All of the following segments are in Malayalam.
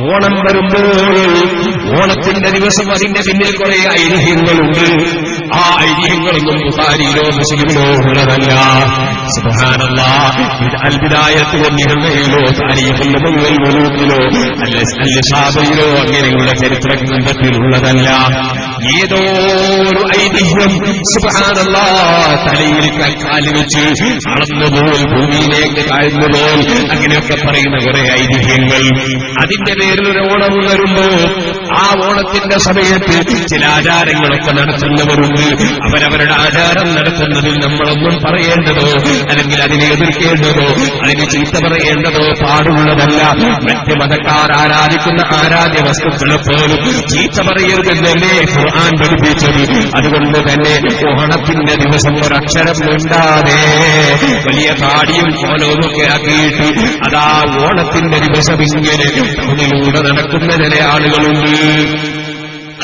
ഓണം വരുമ്പോൾ ഓണത്തിന്റെ ദിവസം അതിന്റെ പിന്നിൽ കുറെ ഐതിഹ്യങ്ങളുണ്ട്. ആ ഐതിഹ്യങ്ങളൊന്നും ബുഖാരിയിലോ മുസ്ലിമിലോ ഉള്ളതല്ല. സുബ്ഹാനല്ലാഹ്. അൽബിദായത്ത് വന്നിരുന്നയിലോ താരീഖിലോ മുലൂക്കിലോ അൽ-ഷാബിയിലോ അങ്ങനെയുള്ള ചരിത്ര ഗ്രന്ഥത്തിലുള്ളതല്ല. ഏതോ ഒരു ഐതിഹ്യം സുബ്ഹാനല്ലാഹ് തലയിൽ കാല് വെച്ച് അളന്നുപോൽ ഭൂമിയിലേക്ക് താഴ്ന്നുപോൽ അങ്ങനെയൊക്കെ പറയുന്ന കുറെ ഐതിഹ്യങ്ങൾ. അതിന്റെ പേരിൽ ഒരു ഓണം വരുമ്പോ ആ ഓണത്തിന്റെ സമയത്ത് ചില ആചാരങ്ങളൊക്കെ നടത്തുന്നവരുണ്ട്. അവരവരുടെ ആചാരം നടത്തുന്നതിൽ നമ്മളൊന്നും പറയേണ്ടതോ അല്ലെങ്കിൽ അതിനെ എതിർക്കേണ്ടതോ അതിന് ചീത്ത പറയേണ്ടതോ പാടുള്ളതല്ല. മറ്റ് മതക്കാർ ആരാധിക്കുന്ന ആരാധ്യ വസ്തുക്കളെ പോലും ചീത്ത പറയരുതെന്നല്ലേ ഖുർആൻ പഠിപ്പിച്ചത്. അതുകൊണ്ട് തന്നെ ഓണത്തിന്റെ ദിവസം ഒരക്ഷരം മിണ്ടാതെ വലിയ താടിയും കോലവുമൊക്കെ ആക്കിയിട്ട് അതാ ഓണത്തിന്റെ ദിവസം ഇങ്ങനെ ടൗണിലൂടെ നടക്കുന്ന ചില ആളുകളുണ്ട്.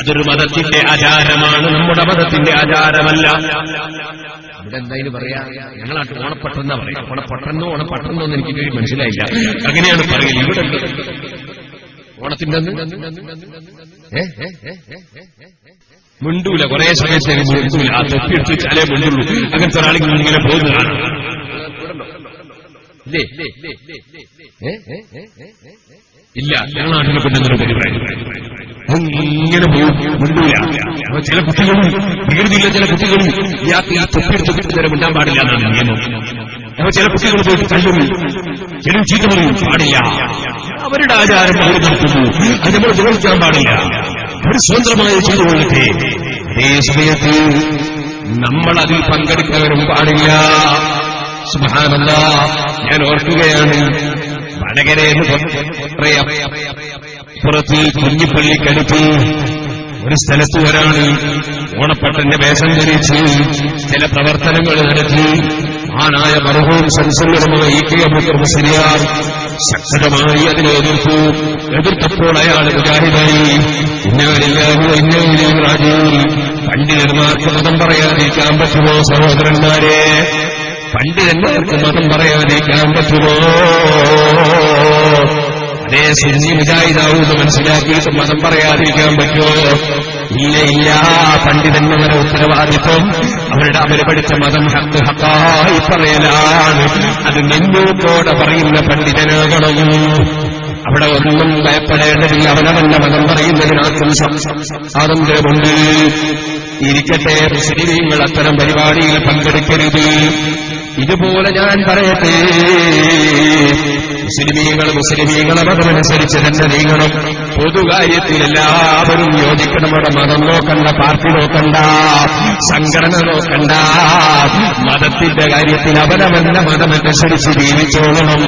അതൊരു മതത്തിന്റെ ആചാരമാണ്, നമ്മുടെ മതത്തിന്റെ ആചാരമല്ല. ഇവിടെ എന്തായാലും പറയാ, ഞങ്ങളാട്ട് ഓണപ്പട്ടെന്നാ പറയാം. ഓണപ്പട്ടെന്നോ ഓണപ്പട്ടെന്നോ എന്ന് എനിക്ക് മനസ്സിലായില്ല. അങ്ങനെയാണ് പറയുന്നത്. ഇവിടെ ഓണത്തിന്റെ മിണ്ടൂല, കുറെ സമയത്തേക്ക് മിണ്ടൂല. ആ തൊപ്പിയെടുത്ത് വെച്ചാലേ മിണ്ടുള്ളൂ. അങ്ങനത്തെ ഒരാളിങ്ങനെ ഇങ്ങനെ പോകുന്നതാണ്. ഇല്ല, ഞങ്ങൾ നാട്ടിലെ പെണ്ണെന്നൊരു പരിപാടി ഇങ്ങനെ പോകും, മിണ്ടൂല. അപ്പൊ ചില കുട്ടികളും വികൃതിയില്ല, ചില കുട്ടികളും ഇയാൾക്ക് ഈ തൊപ്പിയെടുത്ത് കുട്ടികളെ മിണ്ടാൻ പാടില്ല എന്നാണ് നിയമം. അപ്പൊ ചില കുട്ടികൾ പോയിട്ട് കല്ലും ചില ചീത്ത പറയും, പാടില്ല. അവരുടെ ആചാരം അവർ നടത്തുന്നു, അത് നമ്മൾ വിമർശിക്കാൻ പാടില്ല. അവർ സ്വതന്ത്രമായി ചെയ്തുകൊള്ളട്ടെ. അതേ സമയത്ത് നമ്മൾ അതിൽ പങ്കെടുക്കാനും പാടില്ല. സുബ്ഹാനല്ലാഹ്. ഞാൻ ഓർക്കുകയാണ്, വടകരയെന്ന് പറയാം, പുറത്ത് കുഞ്ഞിപ്പള്ളിക്കടുത്ത് ഒരു സ്ഥലത്ത് ഒരാണ് ഓണപ്പട്ടന്റെ വേഷം ധരിച്ച് ചില പ്രവർത്തനങ്ങൾ നടത്തി. ആനായ മർഹൂം സംസർഗമായ അബൂബക്കർ മുസ്ലിയാർ ശക്തമായി അതിനെ എതിർത്തപ്പോൾ അയാൾ മുജാഹിദായി. പണ്ഡിതന്മാർക്ക് മതം പറയാതിരിക്കാൻ പറ്റുമോ സഹോദരന്മാരെ? പണ്ഡിതന്മാർക്ക് മതം പറയാതിരിക്കാൻ പറ്റുമോ? അതേ സുന്നി മുജാഹിദാവൂന്ന് മനസ്സിലാക്കിയിട്ട് മതം പറയാതിരിക്കാൻ പറ്റുമോ? ഇല്ല ഇല്ല. പണ്ഡിതന്മാരുടെ ഉത്തരവാദിത്വം അവര് പഠിച്ച മതം ഹക്ക് ഹക്കായി പറയലാണ്. അത് നെഞ്ഞൂക്കോടെ പറയുന്ന പണ്ഡിതനാകണം. അവിടെ ഒന്നും ഭയപ്പെടേണ്ടതില്ല. അവനവന്റെ മതം പറയുന്നതിനകത്തും സ്വാതന്ത്ര്യമുണ്ട്. ഇരിക്കട്ടെ, മുസ്ലിമീങ്ങൾ അത്തരം പരിപാടിയിൽ പങ്കെടുക്കരുത്. ഇതുപോലെ ഞാൻ പറയട്ടെ, മുസ്ലിമീങ്ങളെ മതമനുസരിച്ച് തന്നെ നീങ്ങണം. പൊതുകാര്യത്തിൽ എല്ലാവരും യോജിക്കണം. അവിടെ മതം നോക്കണ്ട, പാർട്ടി നോക്കണ്ട, സംഘടന നോക്കണ്ട. മതത്തിന്റെ കാര്യത്തിൽ അവനവന്റെ മതമനുസരിച്ച് ജീവിച്ചോളണം.